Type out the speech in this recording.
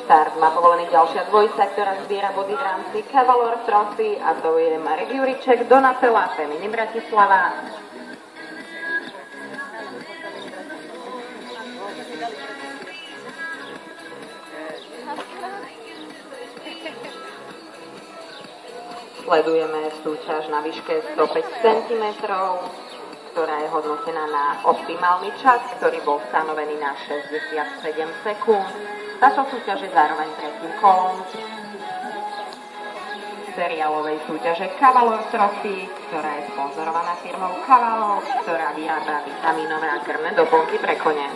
Štart má povolený ďalšia dvojica, ktorá zbiera body v rámci Cavalor Trophy, a to je Marek Juriček, Donatella, Feminy Bratislava. Sledujeme súťaž na výške 105 cm, ktorá je hodnotená na optimálny čas, ktorý bol stanovený na 67 sekúnd. Táto súťaž je zároveň tretím kolom seriálovej súťaže Cavalor Trophy, ktorá je sponzorovaná firmou Cavalor, ktorá vyrába vitamínové a krmné doplnky pre kone.